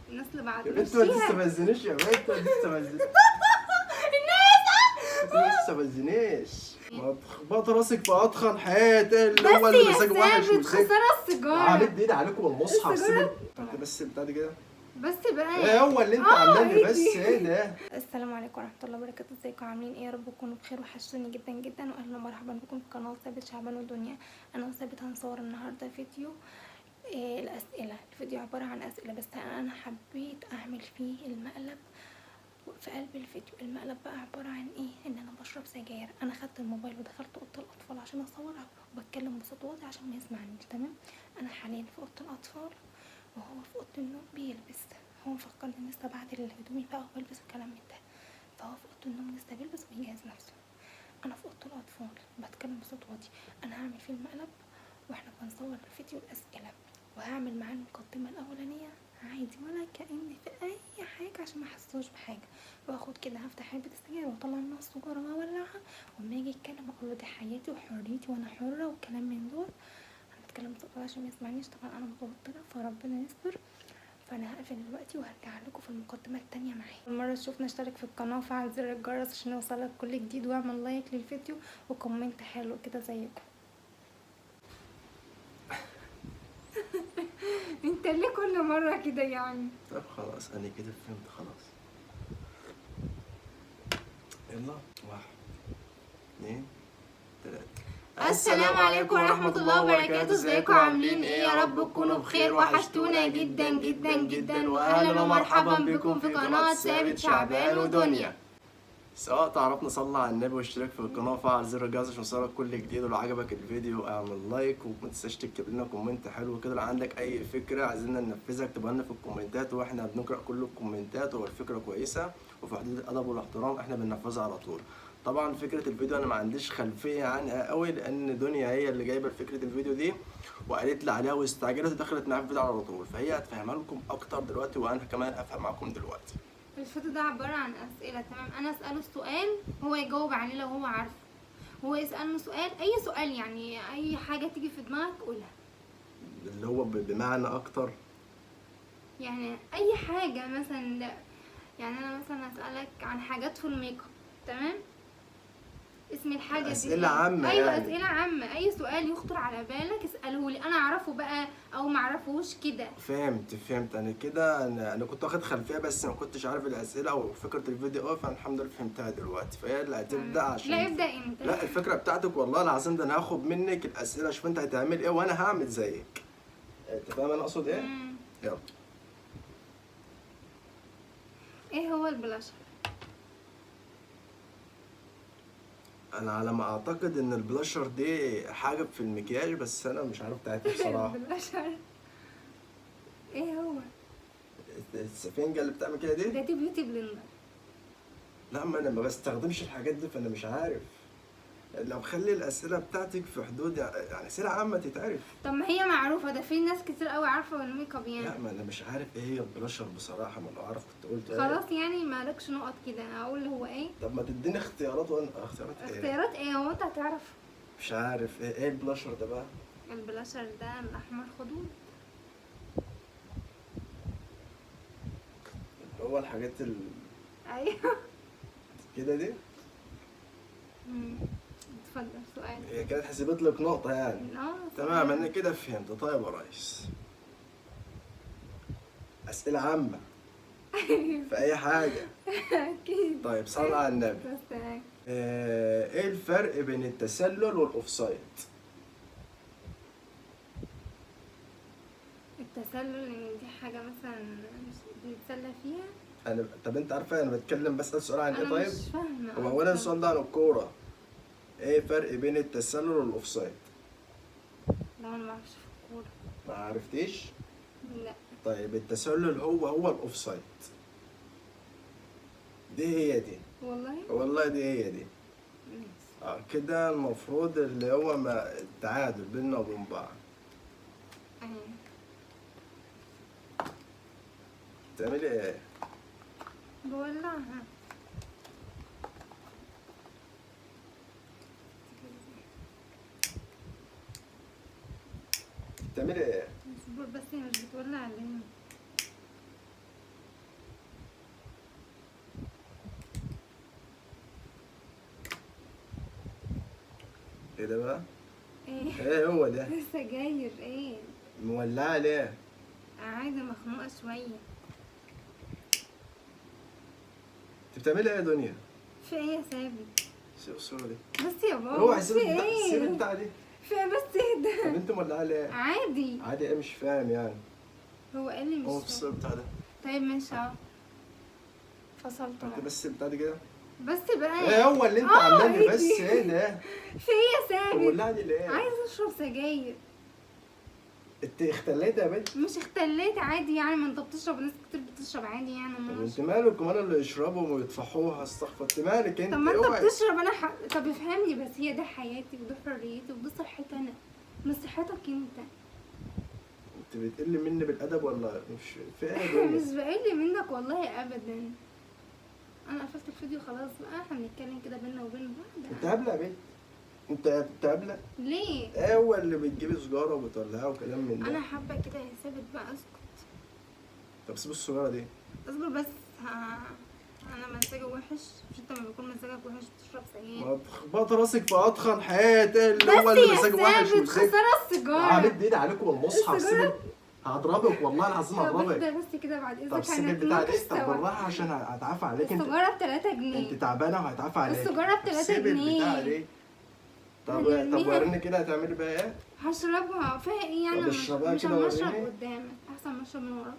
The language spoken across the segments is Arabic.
الناس اللي بعد يا بنت ما تستفزنيش يا بنت، ما تستفزنيش. ما تستفزنيش. ما تخبط راسك في اطخن حياتي اللي هو اللي مساج وحش بس خساره السيجاره. همد ايدي عليكم بالمصحف. السيجارة؟ بس بتاع دي كده. بس بقى ايه هو اللي انت عاملاه بس ايه ده؟ السلام عليكم ورحمه الله وبركاته. ازيكم عاملين ايه؟ يا رب تكونوا بخير وحشتوني جدا جدا، واهلا ومرحبا بكم في قناه ثابت شعبان ودنيا. انا وثابت هنصور النهارده فيديو الاسئله. الفيديو عباره عن اسئله، بس انا حبيت اعمل فيه المقلب في قلب الفيديو. المقلب بقى عباره عن ايه؟ ان انا بشرب سجاير. انا خدت الموبايل ودخلت اوضه الاطفال عشان اصورها، وبتكلم بصوت واطي عشان ما يسمعنيش. تمام. انا حاليا في اوضه الاطفال وهو في اوضه النوم بيلبس. هو مفكرني لسه بعد الهدومي بقى وبلبس الكلام من ده، فهو في اوضه النوم لسه بيلبس وبيجهز نفسه. انا في اوضه الاطفال بتكلم بصوت واطي. انا هعمل فيه المقلب واحنا بنصور الفيديو الاسئله، وهعمل معاه المقدمه الاولانيه عادي ولا كأني في اي حاجه عشان ما احسوش بحاجه. واخد كده هفتح علبه السجاير واطلع منها السجاره واولعها، وما يجي يتكلم اقول له دي حياتي وحريتي وانا حره وكلام من دول. انا بتكلم بصوت واطي عشان ما يسمعنيش، طبعا انا متوتره فربنا يستر. فانا هقفل دلوقتي وهرجع لكم في المقدمه التانية معايا. المره تشوفنا اشترك في القناه وفعل زر الجرس عشان يوصلك كل جديد، واعمل لايك للفيديو وكومنت حلو كده زيكم. انت ليه كل مره كده يعني؟ طب خلاص انا كده فهمت خلاص. يلا 1 2 3. السلام عليكم ورحمه الله وبركاته. ازيكم عاملين ايه؟ يا رب تكونوا بخير. وحشتونا جدا جدا جدا، واهلا ومرحبا بكم في قناه ثابت شعبان ودنيا. سواء تعرفنا صلى على النبي واشترك في القناه وفعل زر الجرس عشان يوصلك كل جديد. ولو عجبك الفيديو اعمل لايك، وما تنساش تكتب لنا كومنت حلو كده. لو عندك اي فكره عايزيننا ننفذها اكتبها لنا في الكومنتات، واحنا بنقرا كل الكومنتات. والفكره كويسه وفي حدود الادب والاحترام احنا بننفذها على طول. طبعا فكره الفيديو انا ما عنديش خلفيه عنها قوي، لان دنيا هي اللي جايبه فكره الفيديو دي وقالت لي عليها واستعجلت ودخلت معايا في الفيديو على طول، فهي هتفهمها لكم اكتر دلوقتي وانا كمان افهم معاكم دلوقتي. الفيديو ده عباره عن اسئله. تمام. انا اساله السؤال هو يجاوب عليه لو هو عارفه، هو يسالني سؤال، اي سؤال يعني اي حاجه تيجي في دماغك قولها. اللي هو بمعنى اكتر يعني اي حاجه مثلا، يعني انا مثلا اسالك عن حاجات في الميك اب. تمام. اسم الحاجه دي اسئله عامه. ايوه يعني اسئله عامه. اي سؤال يخطر على بالك اساله لي، انا اعرفه بقى او ما اعرفوش كده. فهمت انا كده. انا كنت واخد خلفيه بس ما كنتش عارف الاسئله او فكره الفيديو فالحمد لله فهمتها دلوقتي. فهي اللي هتبدا عشان لا ابدا انت. لا الفكره بتاعتك والله العظيم ده انا هاخد منك الاسئله اشوف انت هتعمل ايه وانا هعمل زيك. انت فاهم انا اقصد ايه؟ يلا. ايه هو البلاشر؟ انا على ما اعتقد ان البلاشر دي حاجه في المكياج، بس انا مش عارف بتاعتها بصراحه. البلاشر ايه هو؟ السفنجه اللي بتعمل كده ده دي؟ بيوتي بلندر. لا ما انا ما بستخدمش الحاجات دي فانا مش عارف. لو خلي الاسئله بتاعتك في حدود يعني اسئله عامه تتعرف. طب ما هي معروفه، ده في ناس كتير قوي عارفه الميك اب يعني. لا ما انا مش عارف ايه هي البلاشر بصراحه، ما لو عارف كنت قلت ايه. خلاص يعني مالكش نقط كده، انا اقول هو ايه. طب ما تديني اختيارات وانا اختيارات ايه؟ اختيارات ايه؟ هو انت هتعرف؟ مش عارف ايه البلاشر ده بقى. البلاشر ده الاحمر خدود. هو الحاجات ايوه كده دي. اتفضل سؤال. هي كانت حسبت لك نقطه يعني. تمام انا كده فهمت. طيب يا ريس، اسئله عامه في اي حاجه. اكيد. طيب صل على النبي. بس ايه الفرق بين التسلل والاوفسايد؟ التسلل ان دي حاجه مثلا بنتسلى فيها. طب انت عارفه انا بتكلم بسال سؤال عن ايه؟ انا طيب مش فاهمه. هو اولا السؤال ده عن الكوره. ايه الفرق بين التسلل والاوفسايد؟ لا انا ما اعرفش في الكوره. ما عرفتيش؟ لا. طيب التسلل هو الاوفسايد. دي هي دي. والله دي هي دي. كده المفروض اللي هو ما التعادل بيننا وبين بعض. بتعملي ايه؟ بولعها. بتعملي ايه؟ اصبر بس، هي مش بتولع ليه؟ ايه ده بقى؟ ايه؟ ايه هو ده؟ سجاير ايه؟ مولعة ليه؟ عادي مخنوقة شوية. انت بتعملي ايه يا دنيا؟ في ايه يا ثابت؟ سيب الصورة دي. بس يا بابا اوعي في سيب ايه؟ البتاع دي. في ايه بس ايه طب ده؟ انت مولعة ليه؟ عادي. عادي ايه مش فاهم يعني. هو قال لي هو مش في الصورة بتاع ده. طيب ماشي اهو. فصلت انت اهو. بس البتاع دي كده. بس بقى ايه هو اللي انت عاملاه لي بس عادي. ايه ده؟ في ايه يا طب ثابت؟ مولعة دي ليه؟ عايز اشرب سجاير. انت اختليت يا بنت؟ مش اختليت عادي يعني، ما انت بتشرب ناس كتير بتشرب عادي يعني. طب ما انت مالك ومال اللي يشربوا ويطفحوها؟ استغفر، انت مالك انت؟ طب ما انت اوعي. بتشرب انا طب افهمني بس، هي ده حياتي وده حريتي وده صحتي انا، مش صحتك انت. انت بتقل مني بالادب ولا مش في ايه يا دنيا؟ مش بقل منك والله ابدا. انا قفلت الفيديو خلاص بقى، احنا بنتكلم كده بينا وبين بعض. انت هبله يا بنت. انت هبله. ليه؟ ايه هو اللي بتجيبي سجاره وبتولعها وكلام من ده؟ انا حابه كده يا ثابت بقى، اسكت. طب سيب السجاره دي. اصبر بس. انا مزاجي وحش، مش انت لما بيكون مزاجك وحش تشرب سجاير؟ ما تخبط راسك في اطخن حياتي اللي هو بس اللي يا مزاجه وحش ثابت مزاج. خساره السيجاره. عامل ايدي عليكم والمصحف. السجارة. هضربك والله العظيم طب هضربك. اهدى بس كده بعد طب اذنك، سيب البتاع هنتناقش دي. طب سوا. بالراحه عشان هتعافى عليك انت. السيجاره ب3 جنيه. انت تعبانه وهيتعافى عليك. السيجارة ب3 سيب البتاع جنيه. دي. طب هنرميها. وريني كده هتعملي بيها ايه؟ هشربها فيها ايه يعني؟ طب اشربها مش كده هما اشرب وريني. قدامك، احسن ما اشرب من وراك.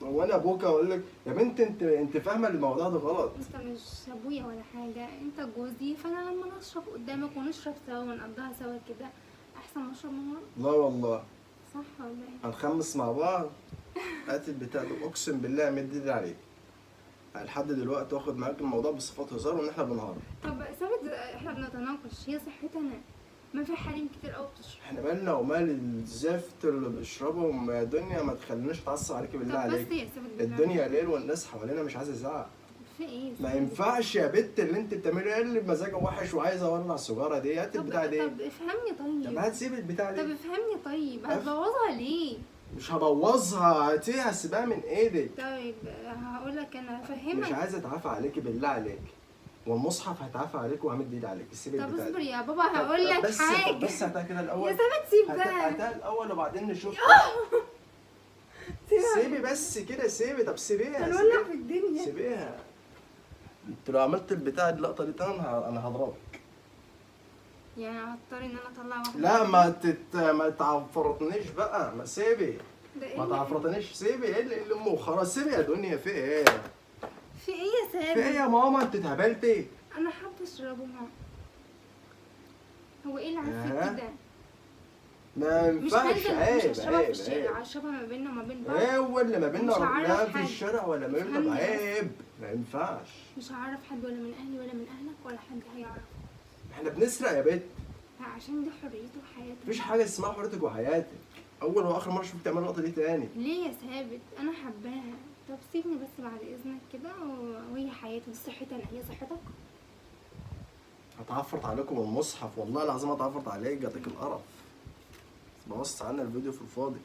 هو انا ابوك اقول لك يا بنت انت فاهمه الموضوع ده غلط. انت مش ابويا ولا حاجه، انت جوزي، فانا لما أنا اشرب قدامك ونشرب سوا ونقضيها سوا كده احسن ما اشرب من وراك. لا والله. صح ولا ايه؟ هنخمس مع بعض. هات البتاع ده اقسم بالله مد ايدي عليك. لحد دلوقتي واخد معاك الموضوع بصفات هزار وان احنا بنهار. طب ثابت احنا بنتناقش، هي صحتي انا، ما في حريم كتير قوي بتشرب. احنا مالنا ومال الزفت اللي بيشربهم يا دنيا، ما تخليناش تعصب عليكي بالله طب بس عليك. يا ثابت بالله. الدنيا ليل والناس حوالينا مش عايزه ازعق. في ايه؟ ما ثابت؟ ينفعش يا بت اللي انت بتعمليه، ايه اللي مزاجه وحش وعايزه اولع السيجاره دي؟ هات البتاع دي. طب افهمني طب طيب. هتسيب البتاع طب دي. افهمني طيب، هتبوظها ليه؟ مش هبوظها، هاتيها سيبها من ايدك. طيب هقول لك انا مش افهمك. عايزه اتعافى عليكي بالله عليك. والمصحف هيتعافى عليك وهمد ايدي عليك. سيب طب البتاع اصبر دي. يا بابا هقول لك بس حاجه. بس هاتها كده الاول. يا ثابت سيب بقى. هاتها الاول وبعدين نشوف. سيبها. سيبي بس كده سيبي. طب سيبيها. هنولع في الدنيا. سيبيها. انت لو عملت البتاع اللقطه دي تاني انا هضربك. يعني هضطر ان انا اطلع واحده. لا ما تعفرطنيش بقى. ما سيبي. ده ايه ما اللي- تعفرطنيش. سيبي. ايه اللي امه خلاص. سيبي يا دنيا. في ايه؟ في ايه يا في ايه ثابت؟ يا ماما؟ انت اتهبلتي. انا حابه اشربها. هو ايه اللي عارف اه. كده؟ ما مش ينفعش. هنزل، مش عيب هشربها في الشارع، عيب. هشربها ما بيننا وما بين بعض. ايه هو اللي ما بيننا مش هعرف لا في حد. الشارع ولا ما بيننا؟ افهمني. عيب. ما ينفعش. مش هعرف حد ولا من اهلي ولا من اهلك ولا حد هيعرف. احنا بنسرق يا بنت. عشان دي حريته وحياته. مفيش حاجه اسمها حريتك وحياتك. اول واخر مره اشوفك تعمل اللقطه دي تاني. ليه يا ثابت؟ انا حباها. طب سيبني بس بعد اذنك كده وهي حياتي وصحتي انا، هي صحتك. هتعفرت عليكم المصحف والله العظيم. هتعفرت عليك. جاتك القرف. بوظت عنا الفيديو في الفاضي.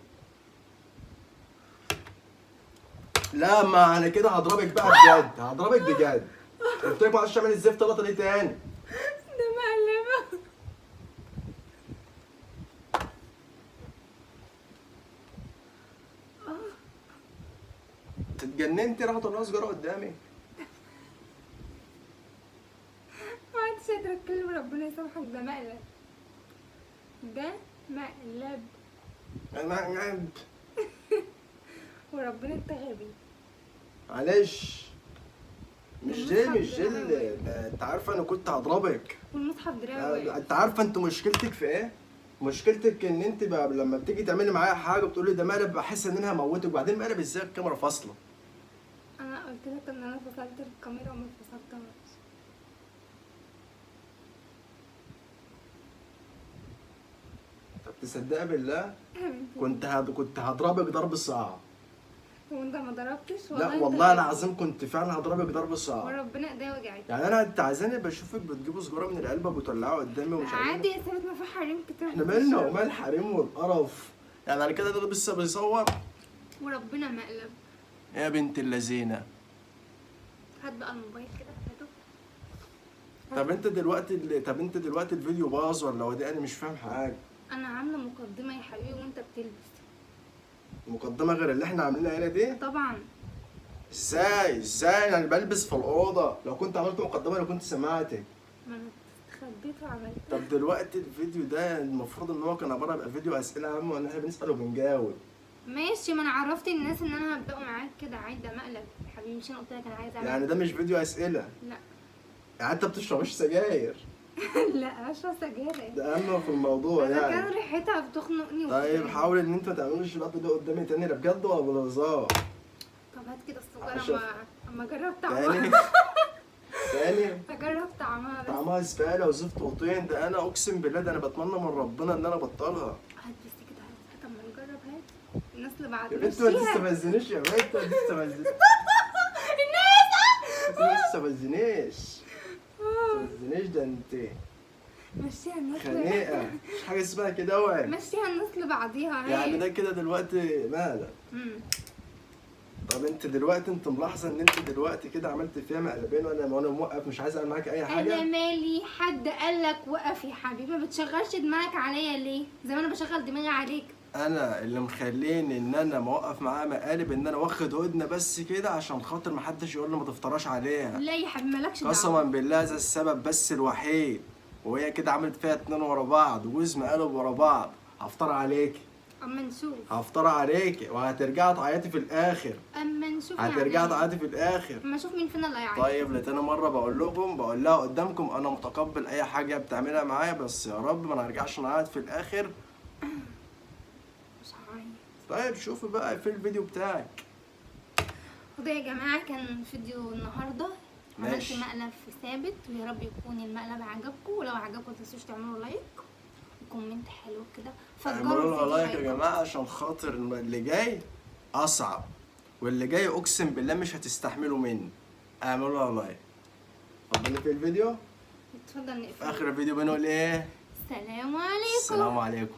لا ما انا كده هضربك بقى بجد. هضربك بجد. قلت لك ما عادش تعمل الزفت اللقطه دي تاني. ده مقلبه. انت اتجننتي؟ راح تطلع سجاره قدامي. ما عادش قادره اتكلم، ربنا يسامحك. ده مقلب. ده مقلب. وربنا انت غبي. معلش. مش دي المصحف مش دي دراوي. انت عارفه انا كنت هضربك. والمصحف دراوي. انت عارفه انت مشكلتك في ايه؟ مشكلتك ان انت بقى لما بتيجي تعملي معايا حاجه بتقولي ده مقلب، بحس ان انا هموتك. وبعدين مقلب ازاي الكاميرا فاصله؟ انا قلت لك ان انا فصلت الكاميرا وما فصلتهاش. طب تصدقي بالله كنت هضربك ضرب صعب. وانت ما ضربتش لا انت والله غبي. العظيم كنت فعلا هضربك ضرب صعب. وربنا ايديا وجعتني. يعني انا انت عايزاني بشوفك بتجيبوا سجاره من العلبه وبتولعوا قدامي ومش عارف عادي يا ثابت، ما في حريم كتير. احنا مالنا ومال حريم والقرف؟ يعني على كده ده لسه بيصور. وربنا مقلب. يا بنت اللذينه. هات بقى الموبايل كده هاته. طب انت دلوقتي الفيديو باظ ولا هو ده؟ انا مش فاهم حاجه. انا عامله مقدمه يا حبيبي وانت بتلبس. مقدمه غير اللي احنا عاملينها هنا دي؟ طبعا. ازاي انا بلبس في الاوضه؟ لو كنت عملت مقدمه انا كنت سمعتك. ما انا اتخبيت وعملت. طب دلوقتي الفيديو ده المفروض ان هو كان عباره عن فيديو اسئله عامه وان احنا بنسال وبنجاوب. ماشي، ما انا عرفت الناس ان انا هبدأ معاك كده عادي، ده مقلب يا حبيبي، مش انا قلت لك انا عايزه اعمل يعني ده مش فيديو اسئله؟ لا. يعني انت بتشربش سجاير؟ لا اشرب سجاير. ده اهم في الموضوع اذا كان يعني. ريحتها بتخنقني طيب وبتاع. حاول ان انت ما تعملش اللقطه دي قدامي تاني، لا بجد ولا بالهزار. طب هات كده عشان- السجارة اما اجرب تاني طعمها. تاني اجرب طعمها بس. طعمها زباله وزفت وطين. ده انا اقسم بالله ده انا بتمنى من ربنا ان انا ابطلها. هات بس كده، هات اما نجرب، هات الناس اللي بعد يا بنت ما مشيها. تستفزنيش يا بنت، ما تستفزنيش. ما تستفزنيش ده انت مشيها الناس خنيقه. مش حاجه اسمها كده اوعي. مشيها الناس لبعضيها. يعني ده كده دلوقتي مالك؟ طب انت دلوقتي ملاحظه ان انت دلوقتي كده عملت فيها مقلبين وانا موقف مش عايز اعمل معاك اي حاجه؟ انا مالي؟ حد قال لك وقف يا حبيبي؟ ما بتشغلش دماغك عليا ليه زي ما انا بشغل دماغي عليك؟ انا اللي مخليني ان انا موقف معاه مقالب ان انا واخد هدنه بس كده عشان خاطر محدش يقول لي ما تفتراش عليها. لا يا حبيبي مالكش دعوه. قسما بالله ده السبب بس الوحيد. وهي كده عملت فيها 2 ورا بعض وجوز مقالب ورا بعض. هفطر عليكي. اما نشوف. هفطر عليكي وهترجعي تعيطي في الاخر. اما نشوف. هترجعي تعيطي في الاخر. اما اشوف مين فينا اللي هيعيط. طيب لتاني مره بقول لها قدامكم انا متقبل اي حاجه بتعملها معايا، بس يا رب ما نرجعش نعيط في الاخر. مش هعيط. طيب شوفي بقى في الفيديو بتاعك. وده يا جماعه كان فيديو النهارده. عملت ماشي. مقلب في ثابت، ويا رب يكون المقلب عجبكم، ولو عجبكم متنسوش تعملوا لايك وكومنت حلو كده. اعملوا لها لايك يا جماعه عشان خاطر اللي جاي اصعب، واللي جاي اقسم بالله مش هتستحملوا مني. اعملوا لها لايك. اتفضلي في الفيديو. اتفضل نقفل. في اخر الفيديو بنقول ايه؟ السلام عليكم. السلام عليكم.